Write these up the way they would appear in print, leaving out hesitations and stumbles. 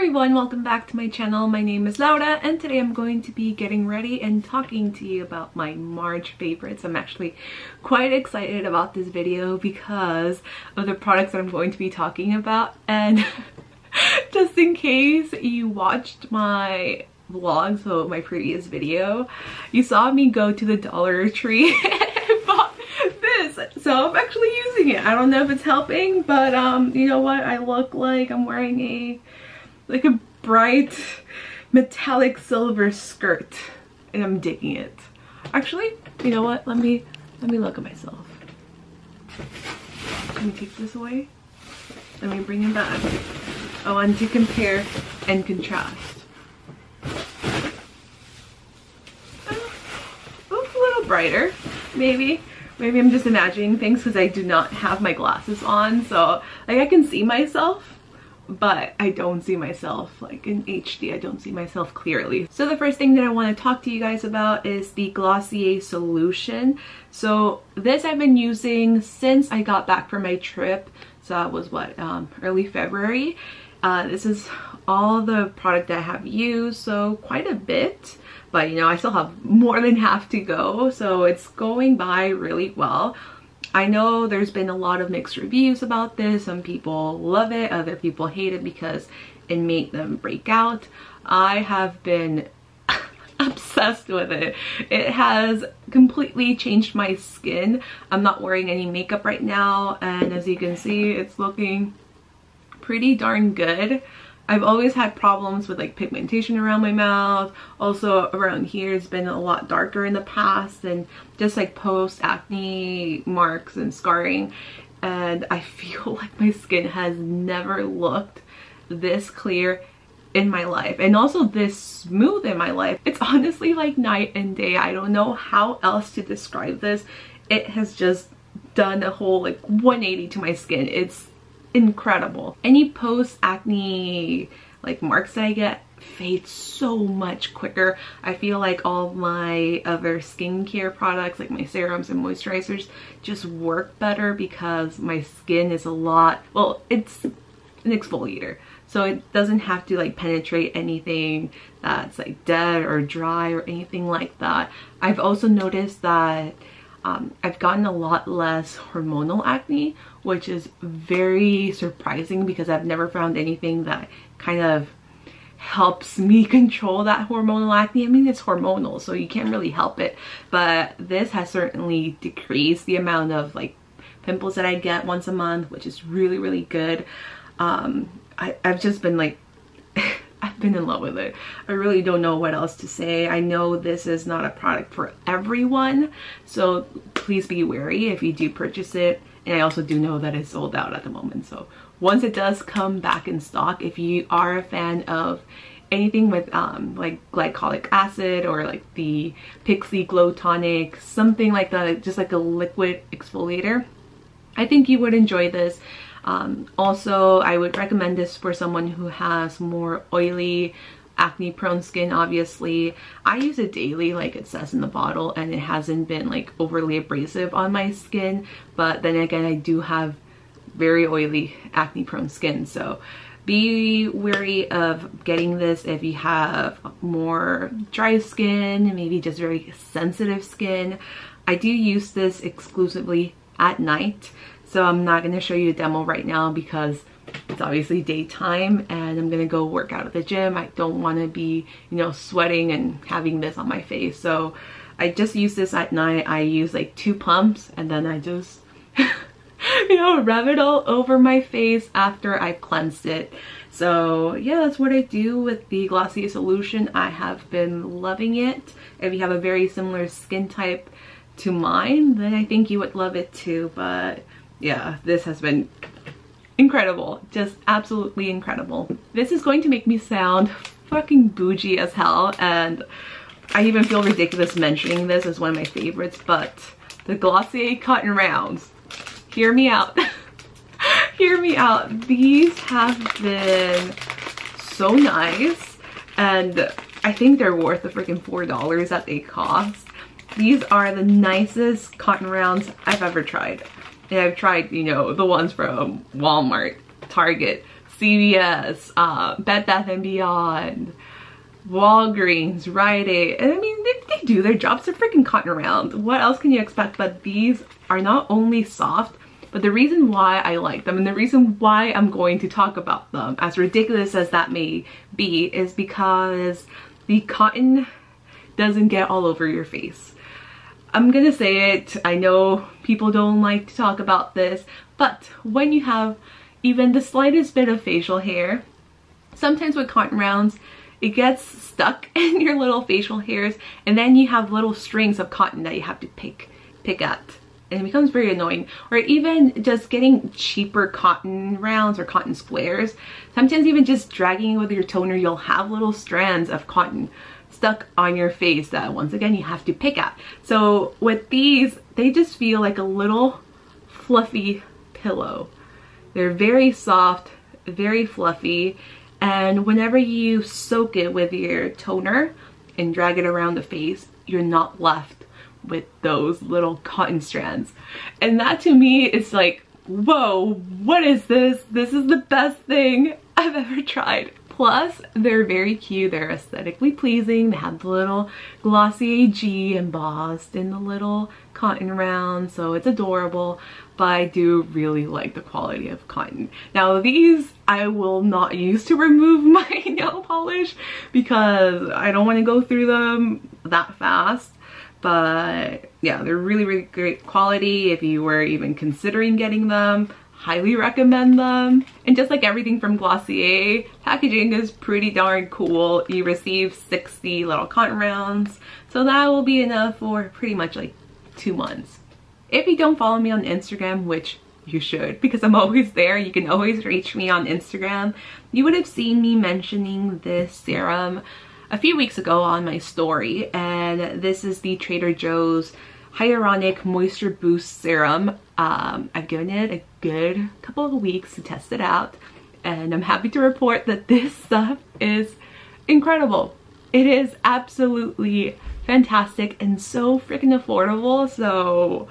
everyone, welcome back to my channel. My name is Laura and today I'm going to be getting ready and talking to you about my March favorites. I'm actually quite excited about this video because of the products that I'm going to be talking about, and just in case you watched my vlog, so my previous video, you saw me go to the Dollar Tree and bought this. So I'm actually using it. I don't know if it's helping, but you know what? I look like I'm wearing a bright metallic silver skirt and I'm digging it. Actually, you know what? Let me look at myself. Let me take this away. Let me bring it back. I want to compare and contrast. Looks a little brighter, maybe. Maybe I'm just imagining things because I do not have my glasses on, so like I can see myself, but I don't see myself like in HD. I don't see myself clearly. So the first thing that I want to talk to you guys about is the Glossier solution. So this I've been using since I got back from my trip. So that was what, early February. This is all the product that I have used, so quite a bit. But you know, I still have more than half to go, so it's going by really well. I know there's been a lot of mixed reviews about this. Some people love it, other people hate it because it made them break out. I have been obsessed with it. It has completely changed my skin. I'm not wearing any makeup right now, and as you can see, it's looking pretty darn good. I've always had problems with like pigmentation around my mouth. Also around here it's been a lot darker in the past, and just like post acne marks and scarring. And I feel like my skin has never looked this clear in my life, and also this smooth in my life. It's honestly like night and day. I don't know how else to describe this. It has just done a whole like 180 to my skin. It's incredible. Any post acne like marks that I get fade so much quicker. I feel like all my other skincare products like my serums and moisturizers just work better because my skin is a lot, well, it's an exfoliator, so it doesn't have to like penetrate anything that's like dead or dry or anything like that. I've also noticed that I've gotten a lot less hormonal acne, which is very surprising because I've never found anything that kind of helps me control that hormonal acne. I mean, it's hormonal, so you can't really help it, but this has certainly decreased the amount of like pimples that I get once a month, which is really, really good. I've just been like I've been in love with it. I really don't know what else to say. I know this is not a product for everyone, so please be wary if you do purchase it. And I also do know that it's sold out at the moment, so once it does come back in stock, if you are a fan of anything with like glycolic acid or like the Pixie Glow Tonic, something like that, just like a liquid exfoliator, I think you would enjoy this. Also, I would recommend this for someone who has more oily, acne prone skin. Obviously I use it daily like it says in the bottle, and it hasn't been like overly abrasive on my skin, but then again I do have very oily, acne prone skin, so be wary of getting this if you have more dry skin, maybe just very sensitive skin. I do use this exclusively at night, so I'm not going to show you a demo right now because it's obviously daytime and I'm going to go work out at the gym. I don't want to be, you know, sweating and having this on my face. So I just use this at night. I use like 2 pumps and then I just, you know, rub it all over my face after I've cleansed it. So yeah, that's what I do with the Glossier solution. I have been loving it. If you have a very similar skin type to mine, then I think you would love it too. But yeah, this has been incredible, just absolutely incredible. This is going to make me sound fucking bougie as hell, and I even feel ridiculous mentioning this as one of my favorites, but the Glossier Cotton Rounds, hear me out. Hear me out. These have been so nice, and I think they're worth the freaking $4 that they cost. These are the nicest cotton rounds I've ever tried. And I've tried, you know, the ones from Walmart, Target, CVS, Bed Bath & Beyond, Walgreens, Rite Aid. And I mean, they do their jobs. They're freaking cotton around. What else can you expect? But these are not only soft, but the reason why I like them and the reason why I'm going to talk about them, as ridiculous as that may be, is because the cotton doesn't get all over your face. I'm gonna say it, I know people don't like to talk about this, but when you have even the slightest bit of facial hair, sometimes with cotton rounds, it gets stuck in your little facial hairs, and then you have little strings of cotton that you have to pick at, and it becomes very annoying. Or even just getting cheaper cotton rounds or cotton squares, sometimes even just dragging with your toner, you'll have little strands of cotton stuck on your face that once again you have to pick at. So with these, they just feel like a little fluffy pillow. They're very soft, very fluffy, and whenever you soak it with your toner and drag it around the face, you're not left with those little cotton strands. And that to me is like, whoa, what is this? This is the best thing I've ever tried. Plus, they're very cute. They're aesthetically pleasing. They have the little Glossier G embossed in the little cotton round, so it's adorable. But I do really like the quality of cotton. Now these I will not use to remove my nail polish because I don't want to go through them that fast. But yeah, they're really, really great quality. If you were even considering getting them, highly recommend them. And just like everything from Glossier, packaging is pretty darn cool. You receive 60 little cotton rounds, so that will be enough for pretty much like 2 months. If you don't follow me on Instagram, which you should because I'm always there, you can always reach me on Instagram, you would have seen me mentioning this serum a few weeks ago on my story, and this is the Trader Joe's Hyaluronic Moisture Boost Serum. I've given it a good couple of weeks to test it out, and I'm happy to report that this stuff is incredible. It is absolutely fantastic and so freaking affordable, so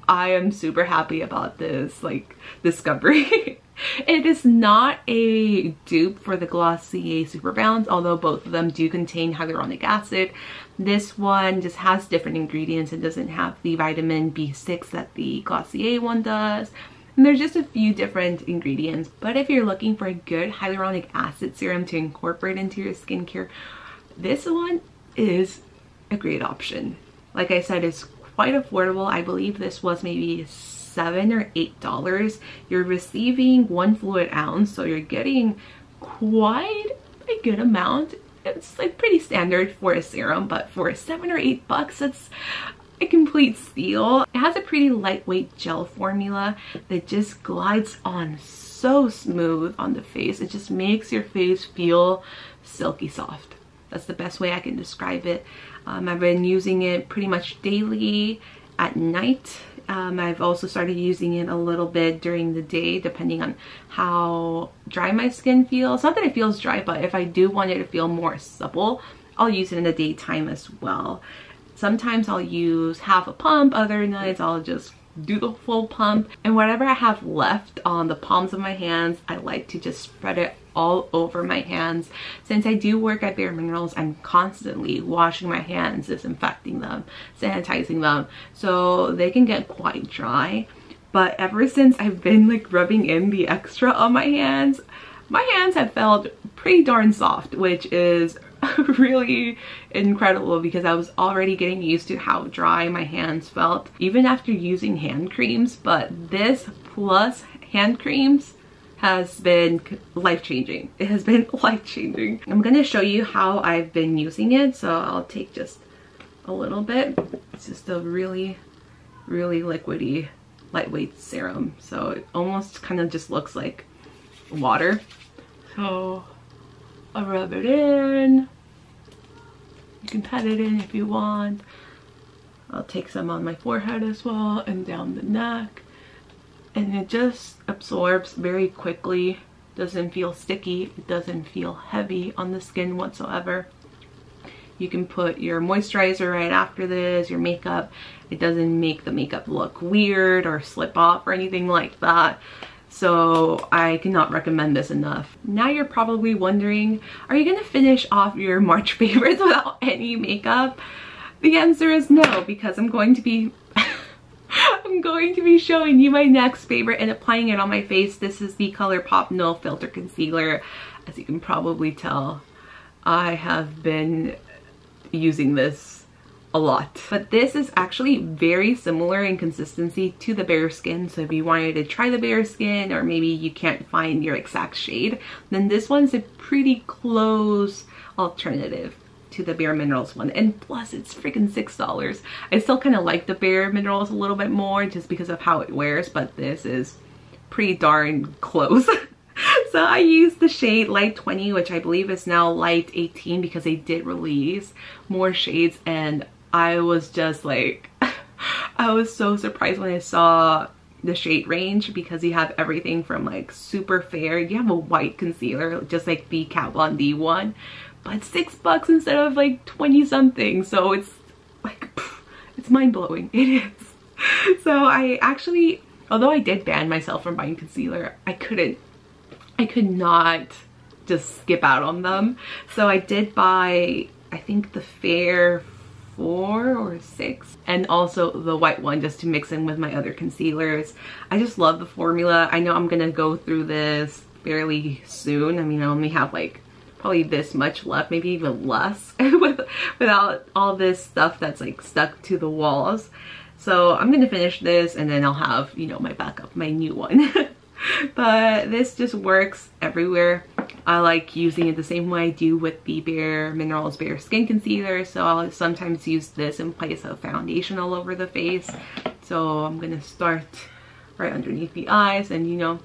I am super happy about this like discovery. It is not a dupe for the Glossier Super Bounce, although both of them do contain hyaluronic acid. This one just has different ingredients. It doesn't have the vitamin B6 that the Glossier one does. And there's just a few different ingredients. But if you're looking for a good hyaluronic acid serum to incorporate into your skincare, this one is a great option. Like I said, it's quite affordable. I believe this was maybe $7 or $8. You're receiving 1 fluid ounce, so you're getting quite a good amount. It's like pretty standard for a serum, but for $7 or $8, it's a complete steal. It has a pretty lightweight gel formula that just glides on so smooth on the face. It just makes your face feel silky soft. That's the best way I can describe it. I've been using it pretty much daily at night. I've also started using it a little bit during the day, depending on how dry my skin feels. Not that it feels dry, but if I do want it to feel more supple, I'll use it in the daytime as well. Sometimes I'll use half a pump, other nights I'll just do the full pump. And whatever I have left on the palms of my hands, I like to just spread it all over my hands. Since I do work at Bare Minerals, I'm constantly washing my hands, disinfecting them, sanitizing them, so they can get quite dry. But ever since I've been like rubbing in the extra on my hands have felt pretty darn soft, which is really incredible because I was already getting used to how dry my hands felt even after using hand creams. But this plus hand creams has been life-changing. It has been life-changing. I'm going to show you how I've been using it, so I'll take just a little bit. It's just a really, really liquidy, lightweight serum, so it almost kind of just looks like water. So I'll rub it in. You can pat it in if you want. I'll take some on my forehead as well and down the neck. And it just absorbs very quickly. Doesn't feel sticky. It doesn't feel heavy on the skin whatsoever. You can put your moisturizer right after this, your makeup. It doesn't make the makeup look weird or slip off or anything like that. So I cannot recommend this enough. Now you're probably wondering, are you gonna finish off your March favorites without any makeup? The answer is no, because I'm going to be showing you my next favorite and applying it on my face. This is the ColourPop No Filter Concealer. As you can probably tell, I have been using this a lot. But this is actually very similar in consistency to the Bare Skin. So if you wanted to try the Bare Skin, or maybe you can't find your exact shade, then this one's a pretty close alternative to the Bare Minerals one. And plus it's freaking $6. I still kind of like the Bare Minerals a little bit more just because of how it wears, but this is pretty darn close. So I used the shade Light 20, which I believe is now Light 18, because they did release more shades, and I was just like, I was so surprised when I saw the shade range, because you have everything from like super fair, you have a white concealer just like the Kat Von D one, but $6 instead of like 20 something. So it's like, it's mind-blowing. It is. So I actually, although I did ban myself from buying concealer, I could not just skip out on them. So I did buy, I think, the Fair 4 or 6, and also the white one, just to mix in with my other concealers. I just love the formula. I know I'm gonna go through this fairly soon. I mean, I only have like probably this much left, maybe even less without all this stuff that's like stuck to the walls. So I'm gonna finish this, and then I'll have, you know, my backup, my new one. But this just works everywhere. I like using it the same way I do with the Bare Minerals Bare Skin Concealer. So I'll sometimes use this in place of foundation all over the face. So I'm gonna start right underneath the eyes and, you know,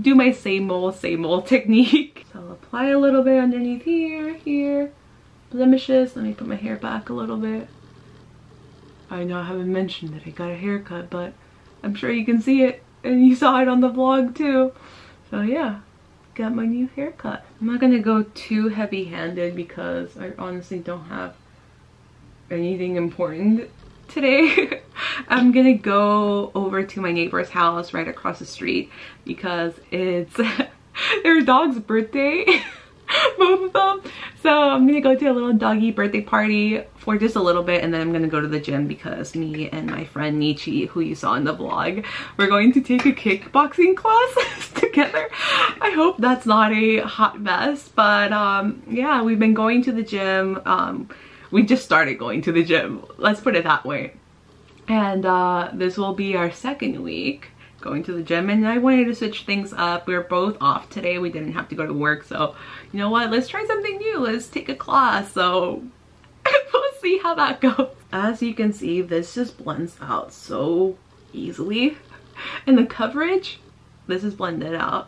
do my same old technique. So I'll apply a little bit underneath here, blemishes. Let me put my hair back a little bit. I know I haven't mentioned that I got a haircut, but I'm sure you can see it, and you saw it on the vlog too. So yeah, got my new haircut. I'm not gonna go too heavy-handed because I honestly don't have anything important today. I'm gonna go over to my neighbor's house right across the street because it's their dog's birthday. Both of them. So I'm gonna go to a little doggy birthday party for just a little bit, and then I'm gonna go to the gym because me and my friend Nietzsche, who you saw in the vlog, we're going to take a kickboxing class together. I hope that's not a hot mess, but yeah, we've been going to the gym. We just started going to the gym, let's put it that way. And this will be our second week going to the gym, and I wanted to switch things up. We were both off today. We didn't have to go to work, so you know what, let's try something new. Let's take a class. So we'll see how that goes. As you can see, this just blends out so easily, and the coverage, this is blended out,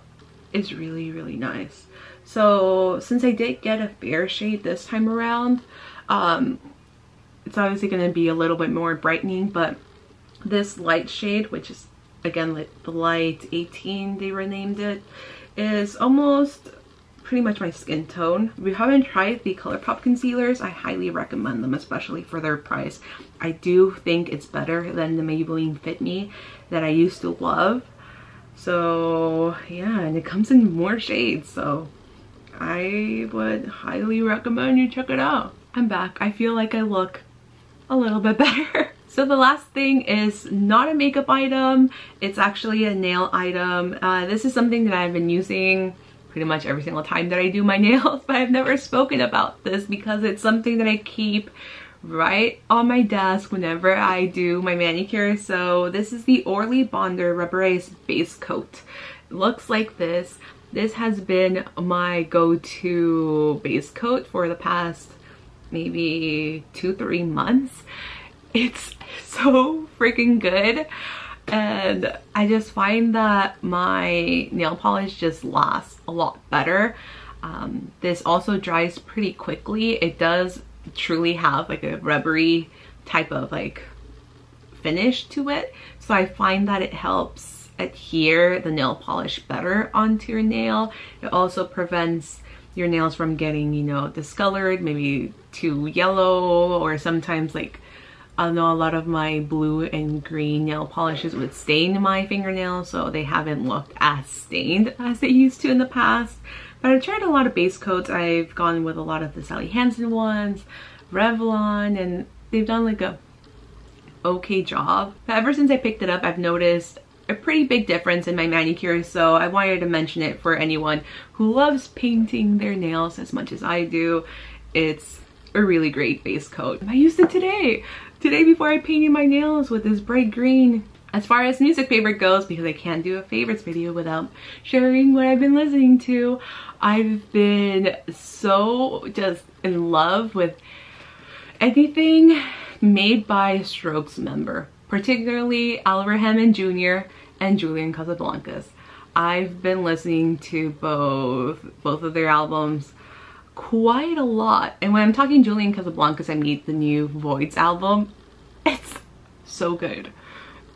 is really, really nice. So since I did get a fair shade this time around, it's obviously going to be a little bit more brightening, but this light shade, which is again like the Light 18 they renamed it, is almost pretty much my skin tone. If you haven't tried the ColourPop concealers, I highly recommend them, especially for their price. I do think it's better than the Maybelline Fit Me that I used to love. So yeah, and it comes in more shades, so I would highly recommend you check it out. I'm back. I feel like I look a little bit better. So the last thing is not a makeup item, it's actually a nail item. This is something that I've been using pretty much every single time that I do my nails, but I've never spoken about this because it's something that I keep right on my desk whenever I do my manicure. So this is the Orly Bonder Rubberized Base Coat. It looks like this. This has been my go-to base coat for the past maybe 2-3 months. It's so freaking good, and I just find that my nail polish just lasts a lot better. This also dries pretty quickly. It does truly have like a rubbery type of like finish to it, so I find that it helps adhere the nail polish better onto your nail. It also prevents your nails from getting, you know, discolored, maybe too yellow, or sometimes like I know a lot of my blue and green nail polishes would stain my fingernails, so they haven't looked as stained as they used to in the past. But I've tried a lot of base coats. I've gone with a lot of the Hansen ones, Revlon, and they've done like a okay job. But ever since I picked it up, I've noticed a pretty big difference in my manicure, so I wanted to mention it for anyone who loves painting their nails as much as I do. It's a really great base coat. I used it today before I painted my nails with this bright green. As far as music favorite goes, because I can't do a favorites video without sharing what I've been listening to, I've been so just in love with anything made by a Strokes member, particularly Albert Hammond Jr. and Julian Casablancas. I've been listening to both of their albums quite a lot, and when I'm talking Julian Casablancas, I mean the new Voids album. It's so good.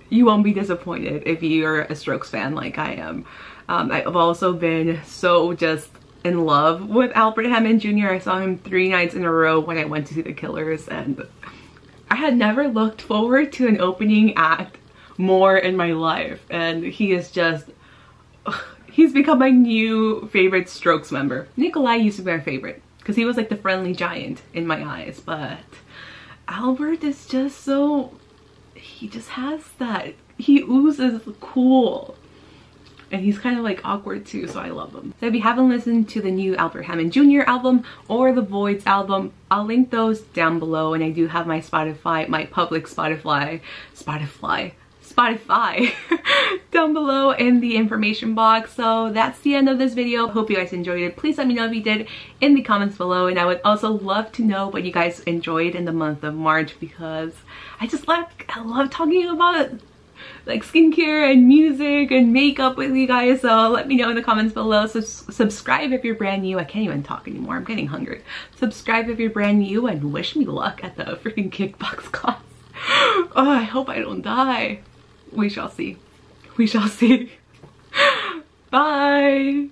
You won't be disappointed if you're a Strokes fan like I am. I've also been so just in love with Albert Hammond Jr. I saw him 3 nights in a row when I went to see The Killers, and I had never looked forward to an opening act more in my life, and he is just, he's become my new favorite Strokes member. Nikolai used to be my favorite because he was like the friendly giant in my eyes, but Albert is just so, he just has that, he oozes cool, and he's kind of like awkward too, so I love him. So if you haven't listened to the new Albert Hammond Jr. album or the Voids album, I'll link those down below, and I do have my Spotify, my public Spotify down below in the information box. So that's the end of this video. Hope you guys enjoyed it. Please let me know if you did in the comments below, and I would also love to know what you guys enjoyed in the month of March, because I love talking about like skincare and music and makeup with you guys. So let me know in the comments below. So subscribe if you're brand new. I can't even talk anymore, I'm getting hungry. Subscribe if you're brand new, and wish me luck at the freaking kickbox class. Oh, I hope I don't die. We shall see. We shall see. Bye.